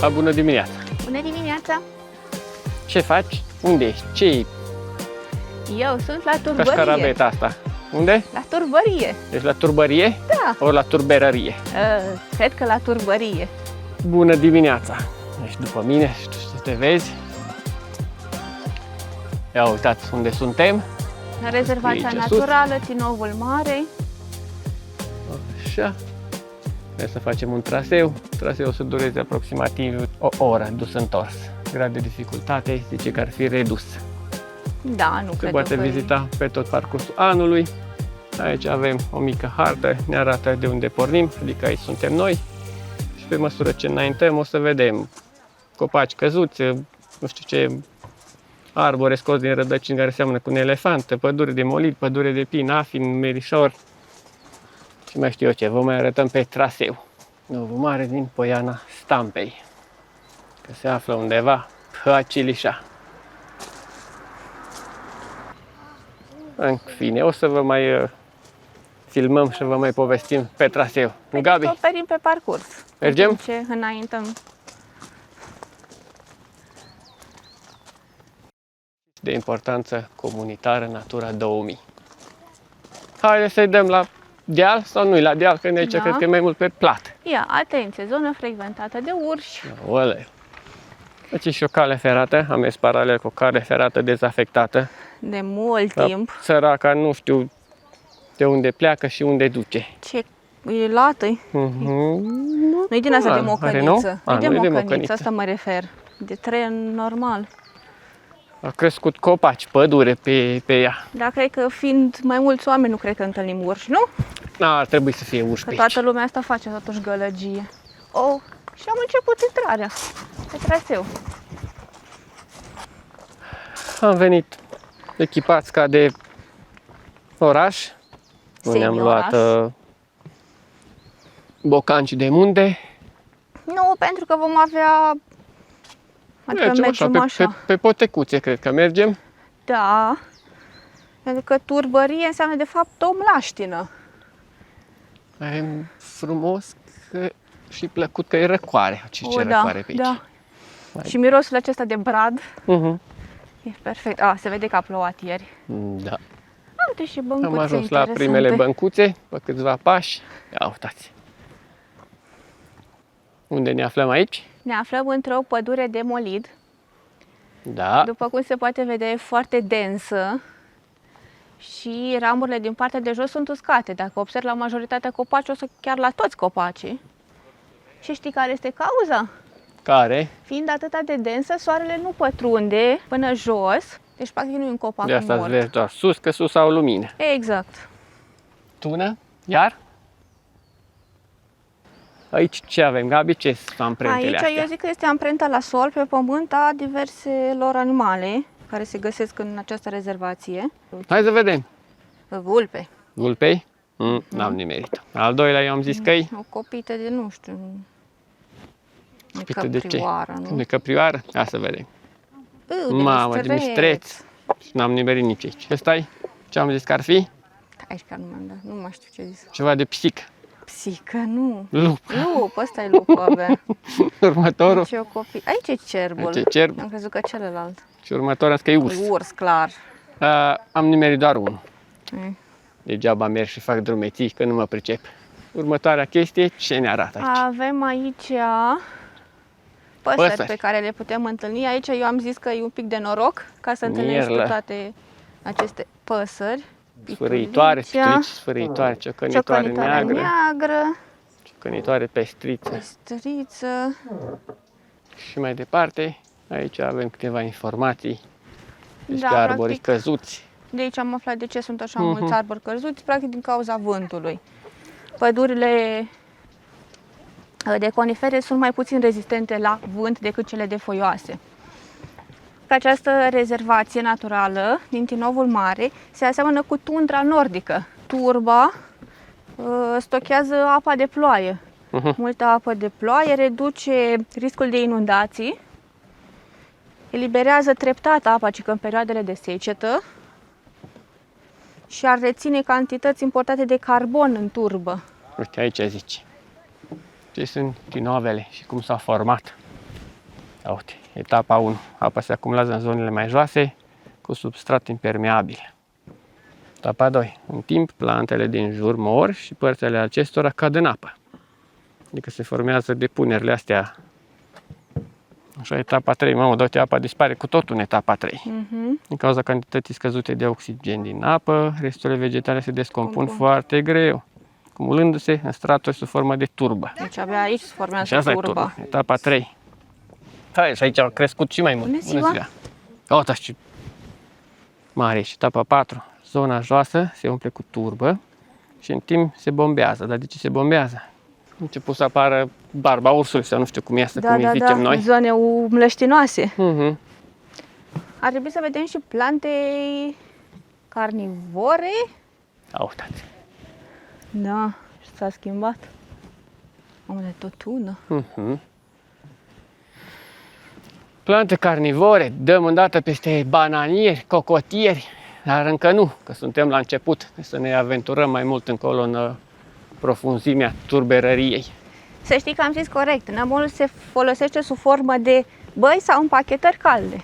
La bună dimineața! Bună dimineața! Ce faci? Unde ești? Ce-i Eu sunt la turbărie. cascarabeta asta? Unde? La turbărie. Ești la turbărie? Da. Ori la turberărie? Cred că la turbărie. Bună dimineața! Ești după mine și tu să te vezi. Ia uitați unde suntem. La rezervația Aici, naturală, Tinovul Mare. Așa. Trebuie să facem un traseu. Traseul o să dureze aproximativ o oră dus-întors. Grad de dificultate zice că ar fi redus. Da, nu Se cred poate că vizita pe tot parcursul anului. Aici avem o mică hartă, ne arată de unde pornim, adică aici suntem noi. Și pe măsură ce înaintăm o să vedem copaci căzuți, nu știu ce, arbore scos din rădăcini care seamănă cu un elefant, pădure de molit, pădure de pin, afin, merișor și mai știu eu ce. Vă mai arătăm pe traseu. Novul Mare din Poiana Stampei, că se află undeva pe Acilișa. În fine, o să vă mai filmăm și vă mai povestim pe traseu. Nu, Gabi? descoperim pe parcurs. Mergem? În timp ce înaintăm. De importanță comunitară Natura 2000. Haide să-i dăm la deal sau nu-i la deal, că aici Da. cred că e mai mult pe plat. Ia, atenție, zonă frecventată de urși. Oleu. Aici e și o cale ferată, am mers paralel cu o cale ferată dezafectată. De mult Dar timp. săraca nu știu de unde pleacă și unde duce. Ce e lată? Nu-i din asta de mocăniță. Nu de mocăniță, asta mă refer. De tren normal. A crescut copaci, pădure pe ea. Dar cred că fiind mai mulți oameni, nu cred că întâlnim urși, nu? Ar trebui să fie urși Că pe aici. toată lumea asta face totuși gălăgie. Oh, și am început intrarea pe traseu. Am venit echipați ca de oraș. Nu ne-am Semi-oraș. luat bocanci de munte. Nu, pentru că vom avea... Adică mergem așa. Pe potecuțe cred că mergem. Da. Pentru că turbărie înseamnă de fapt o mlaștină. E frumos și plăcut că e răcoare. Ce răcoare pe aici. Da. Și mirosul acesta de brad Uh-huh. e perfect. A, se vede că a plouat ieri. Da. Uite și băncuțe Am ajuns la interesante. primele băncuțe, pe câțiva pași. Ia uitați. Unde ne aflăm aici? Ne aflăm într-o pădure de molid. Da. După cum se poate vedea, e foarte densă și ramurile din partea de jos sunt uscate. Dacă observi la majoritatea copaci, o să chiar la toți copacii. Și știi care este cauza? Care? Fiind atât de densă, soarele nu pătrunde până jos, deci practic nu e un copac De asta îți mort. vezi doar sus, că sus au lumină. Exact. Tună? Iar? Aici ce avem, Gabi? Ce sunt amprentele Aici astea? eu zic că este amprenta la sol, pe pământ, a diverselor animale care se găsesc în această rezervație. Hai să vedem. Vulpe. Vulpei? N-am nimerit. Al doilea eu am zis că e O copită de, nu știu, copită de ce? căprioară, nu? De căprioară? Hai să vedem. De Mamă, de mistreț. Și n-am nimerit nici aici. Ăsta-i? Ce am zis că ar fi? Aici că nu mi-am dat, nu mai știu ce zis. Ceva de psic. Psică, nu. Lup. Lup, ăsta e lupul abia. Următorul. Aici e o copie. Aici e cerbul. Aici e cerb. Am crezut că celălalt. Și următorul asta e urs. E urs, clar. Am nimerit doar unul. Mm. Degeaba merg și fac drumeții, că nu mă pricep. Următoarea chestie, ce ne arată aici? Avem aici păsări Păsări. pe care le putem întâlni. Aici eu am zis că e un pic de noroc ca să întâlnești Mierlă. cu toate aceste păsări. Sfârâitoare, Pitulicea, pitulici sfârâitoare, ciocănitoare ciocănitoare neagră, ciocănitoare pestriță. pestriță. Și mai departe, aici avem câteva informații despre Da, arborii practic. căzuți. De aici am aflat de ce sunt așa mulți arbori căzuți, practic din cauza vântului. Pădurile de conifere sunt mai puțin rezistente la vânt decât cele de foioase. Pe această rezervație naturală din Tinovul Mare se aseamănă cu tundra nordică. Turba stochează apa de ploaie. Multă apă de ploaie reduce riscul de inundații, eliberează treptat apa, cică în perioadele de secetă, și ar reține cantități importate de carbon în turbă. Uite, aici zici. Ce sunt tinovele și cum s-au format. Uite, etapa 1. Apa se acumulează în zonele mai joase cu substrat impermeabil. Etapa 2. În timp, plantele din jur mor și părțile acestora cad în apă. Adică se formează depunerile astea. Așa, etapa 3. Mamă, uite, apa dispare cu totul în etapa 3. Din cauza cantității scăzute de oxigen din apă, resturile vegetale se descompun foarte greu, acumulându-se în straturi sub formă de turbă. Deci abia aici se Și formează asta e turba. turba. Etapa 3. Hai, și aici au crescut și mai mult. Bună ziua! O, da, și mare. Și etapa 4. Zona joasă se umple cu turbă și în timp se bombează. Dar de ce se bombează? A început să apară barba ursului sau nu știu cum este, cum îi zicem noi. Zone mlăștinoase. Ar trebui să vedem și plante carnivore. Uitați. Da, și s-a schimbat. Mamă, de tot tună. Plante carnivore, dăm îndată peste bananieri, cocotieri, dar încă nu, că suntem la început. Trebuie să ne aventurăm mai mult încolo în profunzimea turberăriei. Să știi că am zis corect, nămolul se folosește sub formă de băi sau împachetări calde.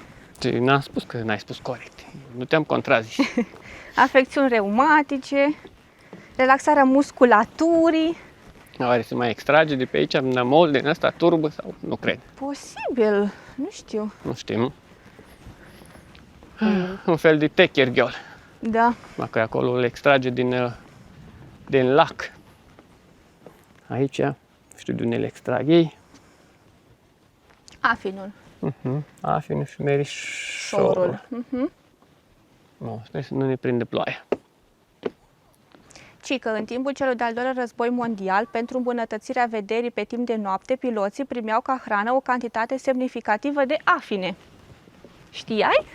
N-am spus că n-ai spus corect, nu te-am contrazis. Afecțiuni reumatice, relaxarea musculaturii. Oare se mai extrage de pe aici nămol din ăsta turbă sau nu cred? Posibil, nu știu. Nu știm. Un fel de techerghiol. Da. Dacă acolo îl extrage din lac. Aici, nu știu de unde îl extrag ei. Afinul. Afinul și merișorul. Sper să nu ne prinde ploaia. Ci că în timpul celui de-al doilea război mondial, pentru îmbunătățirea vederii pe timp de noapte, piloții primeau ca hrană o cantitate semnificativă de afine. Știai?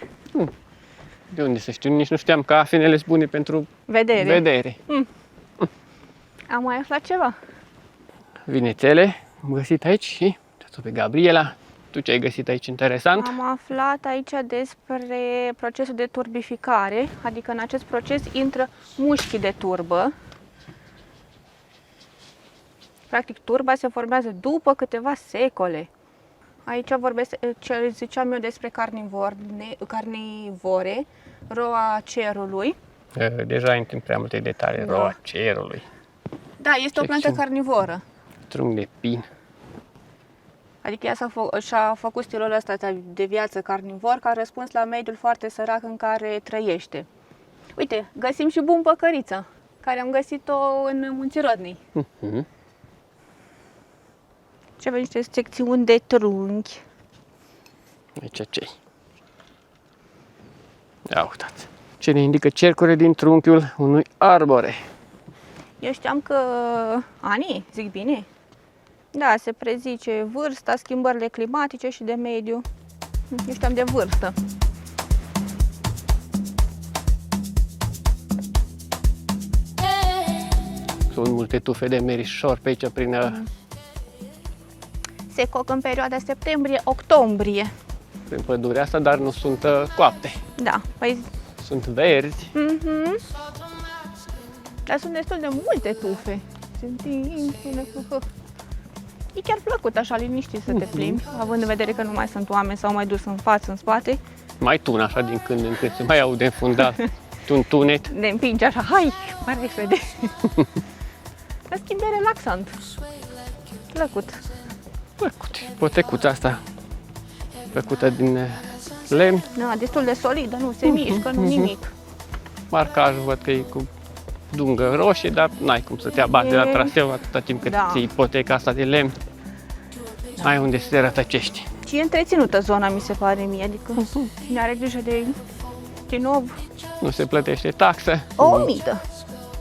De unde să știu? Nici nu știam că afinele sunt bune pentru vedere. Am mai aflat ceva. Vinețele am găsit aici și pe Gabriela. Tu ce ai găsit aici interesant? Am aflat aici despre procesul de turbificare, adică în acest proces intră mușchii de turbă. Practic, turba se formează după câteva secole. Aici vorbesc ce ziceam eu despre carnivore, roa cerului. Deja intri în prea multe detalii. Da. Roa cerului. Da, este o plantă carnivoră. Trunchi de pin. Adică ea și-a făcut stilul ăsta de viață carnivor ca răspuns la mediul foarte sărac în care trăiește. Uite, găsim și bumbăcărița, care am găsit-o în Munții Rodnei. Ce avem niște secțiuni de trunchi. Aici ce-i? Ia uitați. Ce ne indică cercurile din trunchiul unui arbore. Eu știam că anii, zic bine? Da, se prezice vârsta, schimbările climatice și de mediu. Eu știam de vârstă. Sunt multe tufe de merișor pe aici prin... Se coc în perioada septembrie-octombrie. Prin pădurea asta, dar nu sunt coapte. Da, păi... Sunt verzi. Dar sunt destul de multe tufe. E chiar plăcut așa, liniștit să te plimbi, având în vedere că nu mai sunt oameni sau mai dus în față, în spate. Mai tun așa din când în când, se mai aude în fundat tuntunet. Ne împinge așa, hai, mai repede. În schimb, e relaxant. Plăcut. Plăcut. Potecuța asta făcută din lemn. Da, destul de solidă, nu se mișcă, nu nimic. Marcajul văd că e cu dungă roșie, dar n-ai cum să te abați de la traseu atâta timp cât ții ipoteca asta de lemn. Ai unde să te rătăcești. Și e întreținută zona, mi se pare mie, adică ne are grijă de Tinov. Nu se plătește taxă. O mită.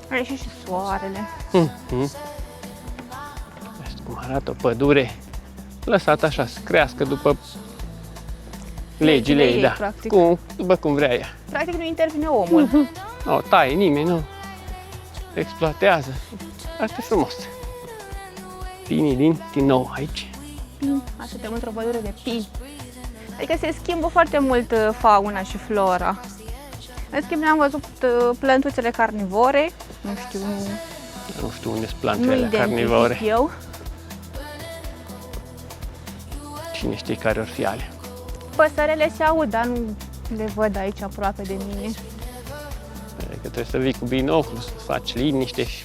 Are și soarele. Vezi cum arată o pădure lăsată așa să crească după legile ei, da. Practic. După cum vrea ea. Practic nu intervine omul. Nu o taie nimeni, nu exploatează. Asta e frumos. Pinii din Tinov aici. Așa suntem într-o pădure de pini. Adică se schimbă foarte mult fauna și flora. În schimb, ne-am văzut plântuțele carnivore. Nu știu unde sunt plantele carnivore. Eu. Cine știe care or fi alea. Păsărele se aud, dar nu le văd aici aproape de mine. Adică trebuie să vii cu binoclu, să faci liniște și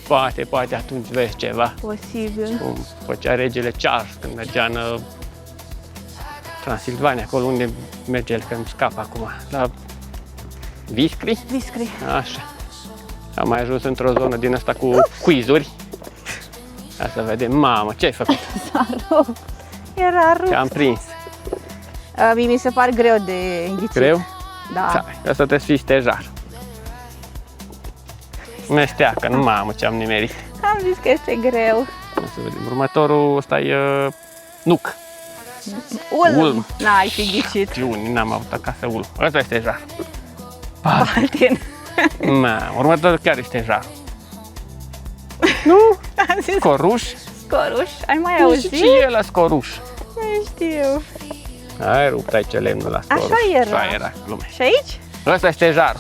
poate atunci vezi ceva. Posibil. Cum făcea regele Charles când mergea în Transilvania, acolo unde merge el, că îmi scapă acum, la Viscri? Viscri. Așa. Am mai ajuns într-o zonă din asta cu quizuri. Ca să vedem, mamă, ce ai făcut? S-a rupt. Era rupt. Te-am prins. Mie mi se par greu de înghițit. Greu? Da. Asta trebuie să fii stejar. Mesteacă, nu mamă ce am nimerit. Am zis că este greu. O să vedem. Următorul ăsta e nuc. Ulm. N-ai fi ghicit. Ciuni, n-am avut acasă ulm. Ăsta este stejar. Paltin. Următorul chiar este stejar. Nu? Am zis Coruș? Scoruș. Ai mai Și auzit? ce e la scoruș? Nu știu. Ai rupt aici lemnul la scoruș. Așa era. Așa era, glume. Și aici? Ăsta este stejar.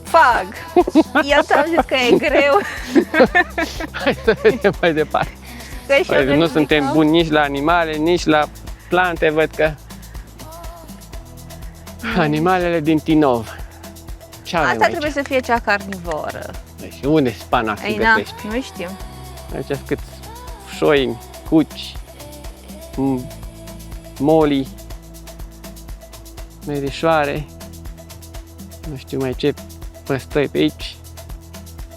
Fag. Eu ți-am zis că e greu. Hai să vedem mai departe. Că și eu Păi, nu gândesc suntem că- buni nici la animale, nici la plante, văd că... Animalele din Tinov. Ce avem Asta aici? trebuie să fie cea carnivoră. Și unde spanac se Ei, na, găsește? nu știm. Aici sunt cât șoini, cuci, moli, merișoare, nu știu mai ce păstăi pe aici.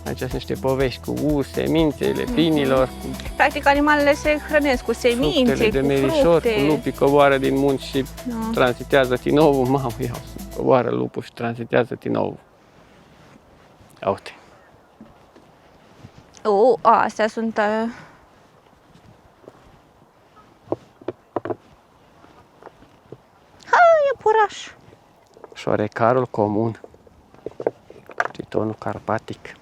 Aici sunt niște povești cu semințele pinilor, cu Practic, animalele se hrănesc cu semințe, fructele de cu merișor, fructe. cu lupii coboară din munți și Da. tranzitează Tinovul. Mamă, iau, coboară lupul și tranzitează Tinovul. Ia uite. Astea sunt... iepuraș. Șorecarul comun, tritonul carpatic,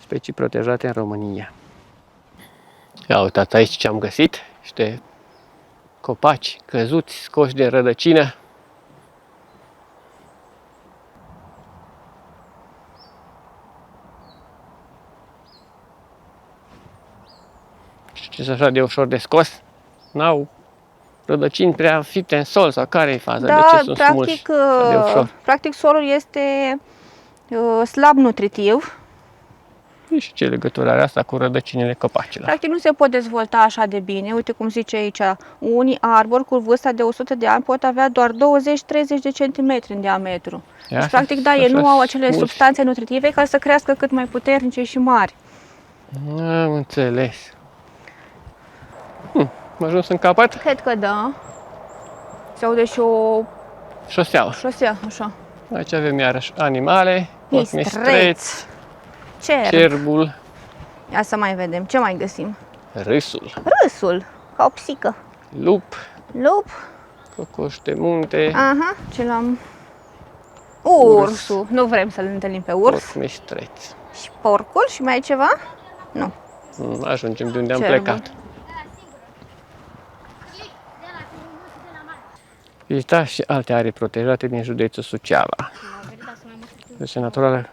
specii protejate în România. Ia uitați aici ce am găsit, niște copaci căzuți, scoși de rădăcină. Și ce așa de ușor de scos, n-au rădăcini prea fipte în sol sau care e faza? Da, De ce sunt smulși așa de ușor? practic solul este slab nutritiv. Și ce legătură are asta cu rădăcinile copacilor? Practic nu se pot dezvolta așa de bine. Uite cum zice aici, unii arbori cu vârsta de 100 de ani pot avea doar 20-30 de centimetri în diametru. Ia Deci, practic, da, ei așa nu au acele smulși. substanțe nutritive ca să crească cât mai puternice și mari. Am înțeles. Am ajuns în capăt? Cred că da. Se aude și o Șoseaua. șosea, așa. Aici avem iarăși animale, Mistreț, cerb. cerbul, Ia să mai vedem, ce mai găsim? râsul, Râsul, ca o psică. lup, Lup, cocoș de munte, aha, ce l-am... Ursul, nu vrem să-l întâlnim pe urs. porc mistreț. Și porcul și mai e ceva? Nu. Ajungem de unde am Cerbul. plecat. Vizitați și alte arii protejate din județul Suceava. Este naturală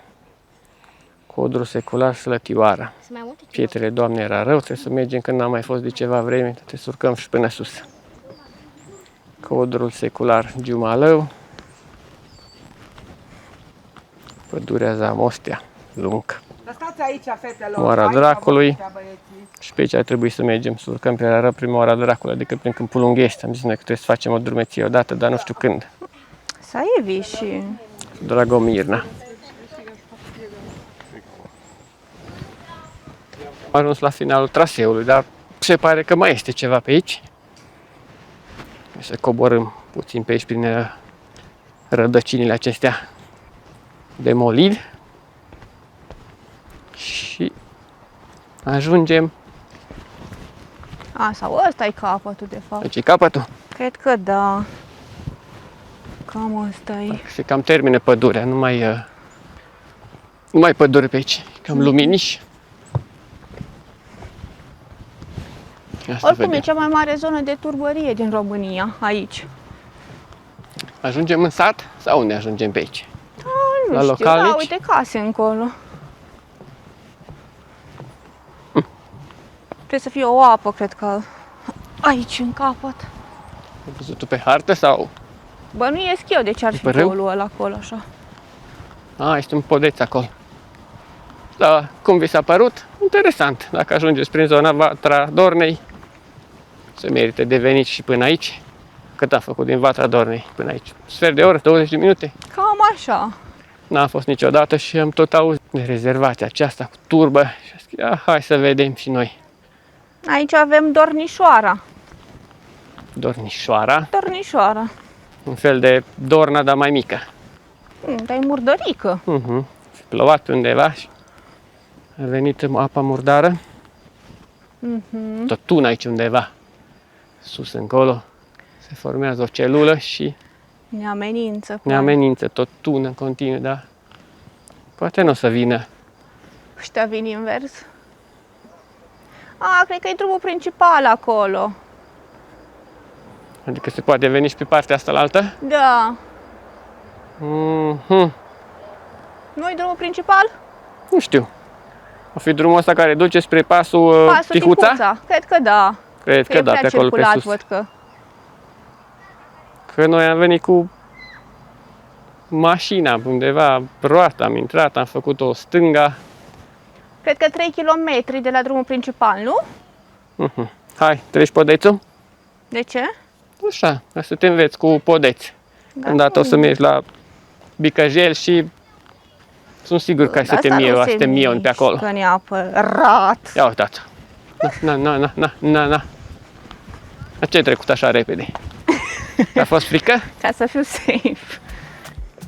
Codru secular Slătioara. Pietrele Doamnei era rău, trebuie să mergem când n-am mai fost de ceva vreme, trebuie să urcăm și până sus. Codrul secular Giumalău. Pădurea Zamostea, lung. Stați aici, fetelor. Moara Aici, Dracului. băieții, băieții. Și pe aici ar trebui să mergem, să urcăm pe la rău prin Moara Dracului, adică prin Câmpul Unghești. Am zis noi că trebuie să facem o drumeție odată, dar nu știu când. Saievi și... Dragomirna. Am ajuns la finalul traseului, dar se pare că mai este ceva pe aici. Să coborâm puțin pe aici prin rădăcinile acestea de molid. Și ajungem. Sau ăsta e capătul, de fapt. Aici e capătul. Cred că da. Cam ăsta e. Se cam termină pădurea, nu mai pădure pe aici, cam luminiș. Asta Oricum, vedem. e cea mai mare zonă de turbărie din România, aici. Ajungem în sat sau unde ajungem pe aici? Nu La știu, localnici? da, uite case încolo. Trebuie să fie o apă, cred că, aici, în capăt. Ai văzut-o pe hartă sau? Bănuiesc eu de ce ar fi Pe râu? polul ăla acolo așa. Este un podeț acolo. Da, cum vi s-a părut? Interesant. Dacă ajungeți prin zona Vatra Dornei, se merită de venit și până aici. Cât a făcut din Vatra Dornei până aici? Sfert de oră, 20 de minute? Cam așa. N-am fost niciodată și am tot auzit de rezervația aceasta cu turbă. Și am zis, hai să vedem și noi. Aici avem Dornișoara. Dornișoara, Dornișoara. un fel de Dorna, dar mai mică. Dar e murdărică. Și plouat pe undeva și a venit apa murdară. Tot tun aici undeva, sus încolo, se formează o celulă și Ne amenință. ne amenință, tot tun în continuu, dar poate nu o să vină. Ăștia vin invers. Cred că e drumul principal acolo. Adică se poate veni și pe partea asta la altă? Da. Mhm. Nu-i drumul principal? Nu știu. O fi drumul ăsta care duce spre pasul, Pasul Tihuța? Cred că da. Cred că e da, prea pe acolo pe circulat, sus. văd că. Că noi am venit cu mașina undeva, roata, am intrat, am făcut o stânga. Cred că 3 km de la drumul principal, nu? Hai, treci podețul? De ce? Așa, ca să te înveți cu podeți. Da, Îndată o să mergi la Bicăjel și sunt sigur că ai să te mioni pe acolo. Că neapărat. Ia uitați. Na. La ce ai trecut așa repede? A fost frică? Ca să fiu safe.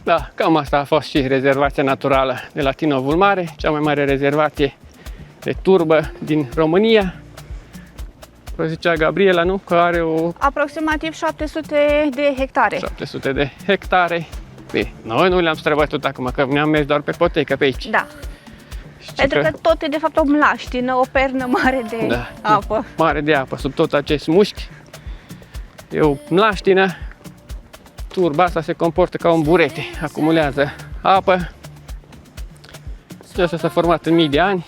Da, cam asta a fost și rezervația naturală de la Tinovul Mare, cea mai mare rezervație de turbă din România. Vă zicea Gabriela, nu? Că are Aproximativ 700 de hectare. 700 de hectare. Bine, noi nu le-am străbătut acum, că ne-am mers doar pe potecă pe aici. Da. Știi Pentru că tot e de fapt o mlaștină, o pernă mare de apă. Mare de apă, sub tot acest mușchi. E o mlaștină. Turba asta se comportă ca un burete, acumulează apă. Și asta s-a format în mii de ani.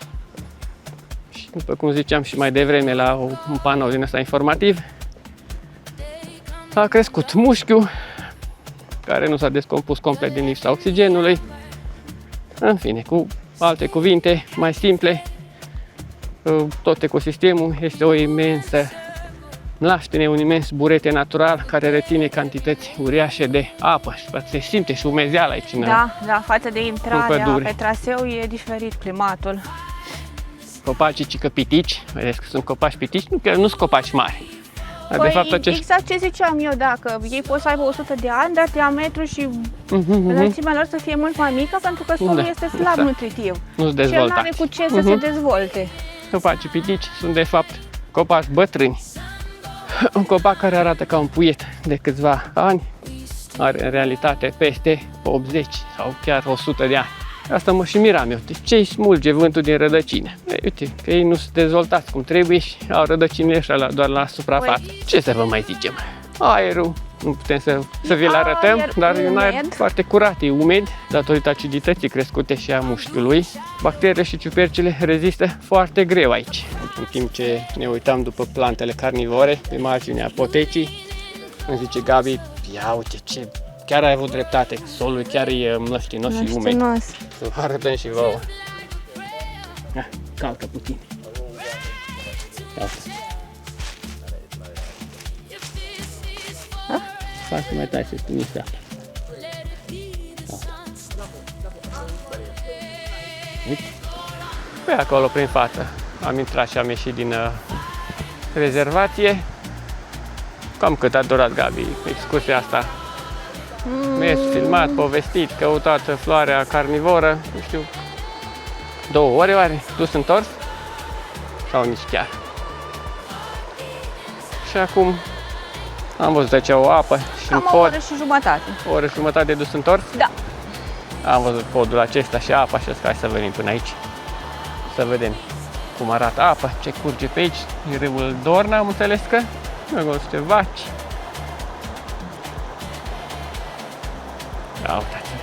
Și după cum ziceam și mai devreme la un panou din ăsta informativ, a crescut mușchiul, care nu s-a descompus complet din lipsa oxigenului. În fine, cu alte cuvinte mai simple, tot ecosistemul este o imensă mlaștine, un imens burete natural care reține cantități uriașe de apă și se simte și umezeala aici Da, față de intrarea pădure. pe traseu e diferit climatul. Copacii cică pitici, vedeți că sunt copaci pitici, nu sunt copaci mari. Dar de fapt acești... Exact ce ziceam eu, dacă ei pot să aibă 100 de ani, dar diametru și înălțimea lor să fie mult mai mică, pentru că solul este slab nutritiv. Nu-s Și el dezvoltați. nu are cu ce să se dezvolte. Copacii pitici sunt de fapt copaci bătrâni. Un copac care arată ca un puiet de câțiva ani are în realitate peste 80 sau chiar 100 de ani. Asta mă și miram eu. De ce îi smulge vântul din rădăcine? Uite, că ei nu sunt dezvoltați cum trebuie și au rădăcinile așa doar la suprafață. Ce să vă mai zicem? Aerul, nu putem să vi-l arătăm, dar e un aer foarte curat, e umed, datorită acidității crescute și a mușchiului. Bacteriile și ciupercile rezistă foarte greu aici. În timp ce ne uitam după plantele carnivore pe marginea potecii, îmi zice Gabi, ia uite ce... Chiar ai avut dreptate, solul chiar e mlăștinos și umed. Să vă arătăm și vouă. Calcă puțin. Fac să mai tai să spun niște apă. Pe acolo, prin față, am intrat și am ieșit din rezervație. Cam cât a durat, Gabi, excursia asta. Mers, filmat, povestit, căutat floarea carnivoră, nu știu, 2 ore oare, dus întors? Sau nici chiar. Și acum am văzut aici o apă și un Cam pod. o oră și jumătate. O oră și jumătate de dus întors? Da. Am văzut podul acesta și apa și hai să venim până aici. Să vedem cum arată apa, ce curge pe aici. E râul Dorna, am înțeles că. Acolo niște vaci. Da, uitați-vă.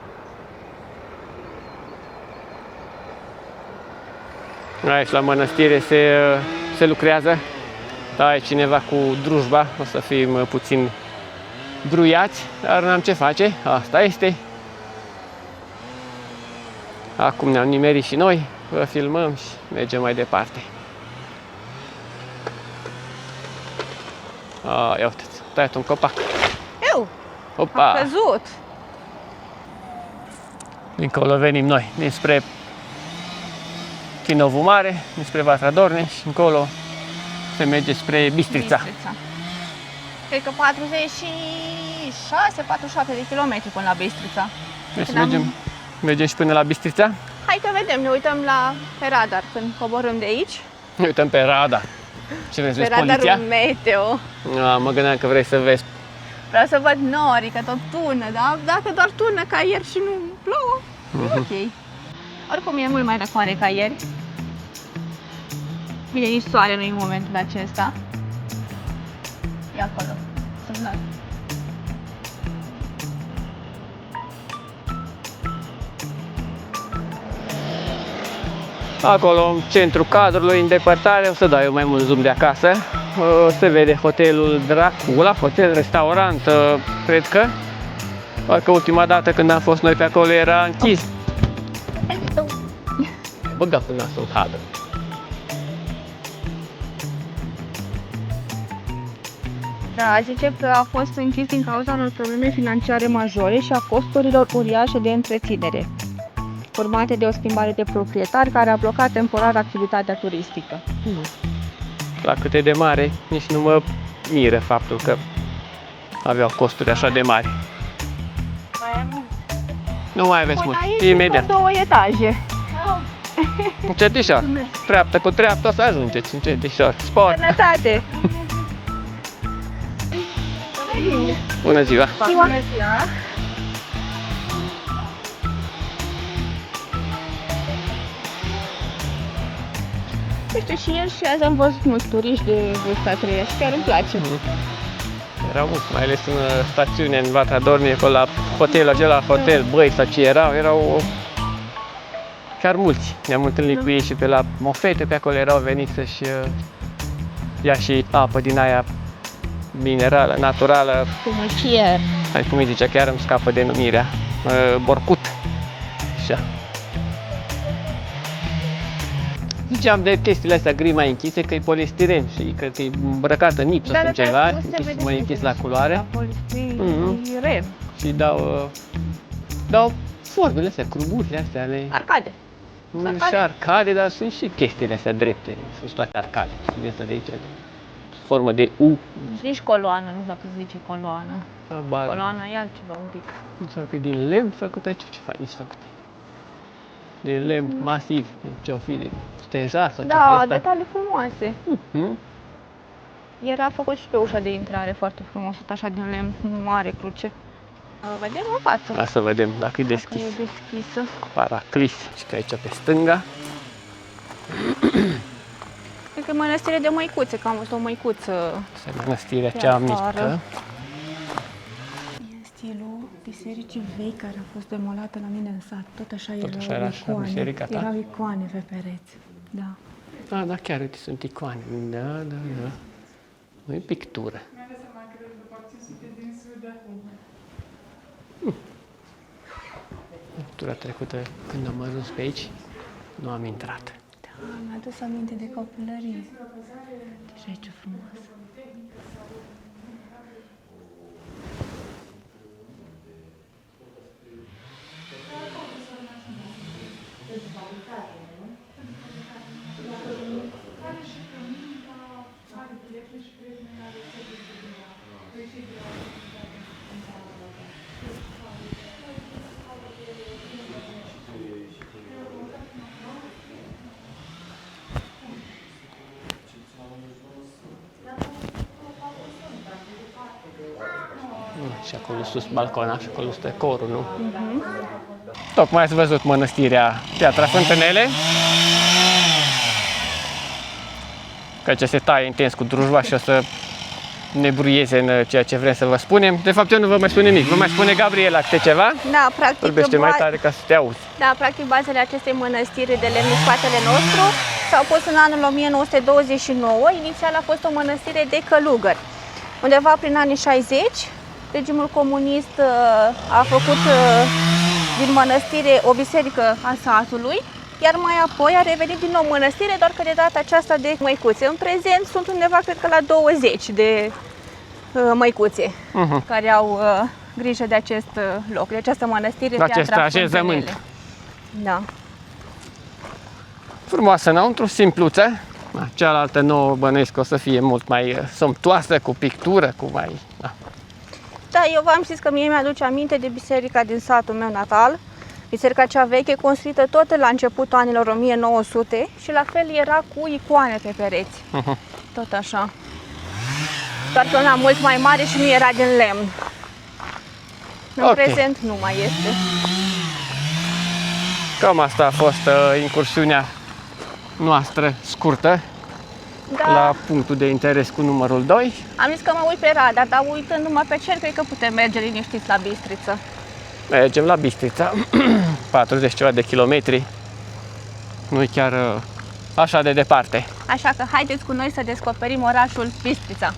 Aici la mănăstire se lucrează. Da, e cineva cu drujba, o să fim puțin bruiați, dar n-am ce face, asta este. Acum ne-am nimerit și noi, vă filmăm și mergem mai departe. Ia uitați, tăiat un copac. Eu! Opa! A căzut! Dincolo venim noi, dinspre Chinovul Mare, dinspre Vatra Dorne și încolo se merge spre Bistrița. Cred că 46-47 de kilometri până la Bistrița. Deci mergem și până la Bistrița? Hai că vedem, ne uităm pe radar când coborâm de aici. Ne uităm pe radar. Ce vrei să Pe vezi, poliția? radarul meteo. Mă gândeam că vrei să vezi. Vreau să văd nori, că tot tună, da? Dacă doar tună ca ieri și nu plouă, e ok. Oricum e mult mai răcoare ca ieri. Bine, nici soare nu e în momentul acesta. E acolo, semnal. Acolo, în centrul cadrului, în depărtare, o să dau eu mai mult zoom de acasă. Se vede hotelul Dracula, hotel-restaurant, cred că. Parcă ultima dată când am fost noi pe acolo era închis. Băga până nasul în hadă. Da, zice că a fost închis din cauza unor probleme financiare majore și a costurilor uriașe de întreținere, urmate de o schimbare de proprietar care a blocat temporar activitatea turistică. La cât de mare, nici nu mă miră faptul că aveau costuri așa de mari. Nu mai aveți mult, imediat. 2 etaje. Încetișor, treaptă cu treaptă o să ajungeți, încetișor. Sport! Sănătate! Bună ziua! Bună ziua! Nu știu, și ieri și azi am văzut mulți turiști de vârsta treia și chiar îmi place. Erau mulți, mai ales în stațiune, în Vatra Dorne, acolo la hotelul acela, hotel Băi sau ce erau chiar mulți. Ne-am întâlnit cu ei și pe la mofete, pe acolo erau veniți să-și ia și apă din aia minerală, naturală. Pumăcier. Hai cum îi zicea, chiar îmi scapă denumirea. Borcut. Așa. Ziceam de chestiile astea gri mai închise, că e polistiren și că e îmbrăcată în nipsă sau ceva, mai închis la culoare. Polistiren. Și dau formele astea, cruburile astea ale... Arcade. Și arcade, dar sunt și chestiile astea drepte. Sunt toate arcade. Sunt astea de aici, formă de U. Nici coloană, nu știu dacă se zice coloană. Coloana e altceva un pic. Nu știu că e din lemn făcută, ce faci, nici făcută. De lemn masiv, ce-o fi, de stejar sau da, detalii frumoase. Era făcut și pe ușa de intrare foarte frumos, tot așa din lemn mare, cruce. Vedem în față. Hai să vedem dacă e deschis. Dacă e deschisă. Paraclis. Și că aici pe stânga. Cred că e mănăstire de măicuțe, că am văzut o măicuță. Asta e mănăstirea cea mică. E stilul bisericii vechi care a fost demolată la mine în sat. Tot așa așa erau era icoane. biserica ta? Erau icoane pe pereți. Da. Da, chiar uite, sunt icoane. Da. Nu e pictură. Pictura trecută, când am ajuns pe aici, nu am intrat. Da, mi-a adus aminte de copilărie. Deci aici e frumos. Și acolo sus balcona și acolo stă corul, nu? Tocmai ați văzut mănăstirea Piatra Fântânele. Că ce se taie intens cu drujba și o să ne bruieze în ceea ce vrem să vă spunem. De fapt, eu nu vă mai spun nimic. Vă mai spune Gabriela câte ceva? Da, practic, vorbește mai tare ca să te auzi. Da, practic bazele acestei mănăstiri de lemn în spatele nostru s-au pus în anul 1929. Inițial a fost o mănăstire de călugări. Undeva prin anii 60, regimul comunist a făcut din mănăstire o biserică a satului, iar mai apoi a revenit din nou mănăstire, doar că de data aceasta de măicuțe. În prezent sunt undeva, cred că la 20 de măicuțe care au grijă de acest loc, de această mănăstire, de acest Piatra așezământ. Fântânele. Da. Frumoasă înăuntru, simpluță. Cealaltă nouă bănuiesc că o să fie mult mai somptuoasă, cu pictură, cu mai... Da. Da, eu v-am zis că mie mi-aduce aminte de biserica din satul meu natal, biserica cea veche, construită tot la începutul anilor 1900 și la fel era cu icoane pe pereți. Tot așa. Doar că una mult mai mare și nu era din lemn. În prezent nu mai este. Cam asta a fost incursiunea noastră scurtă la punctul de interes cu numărul 2. Am zis că mă uit pe radar, dar uitându-mă pe cer, cred că putem merge liniștiți la Bistrița. Mergem la Bistrița, 40 ceva de kilometri, nu-i chiar așa de departe. Așa că haideți cu noi să descoperim orașul Bistrița.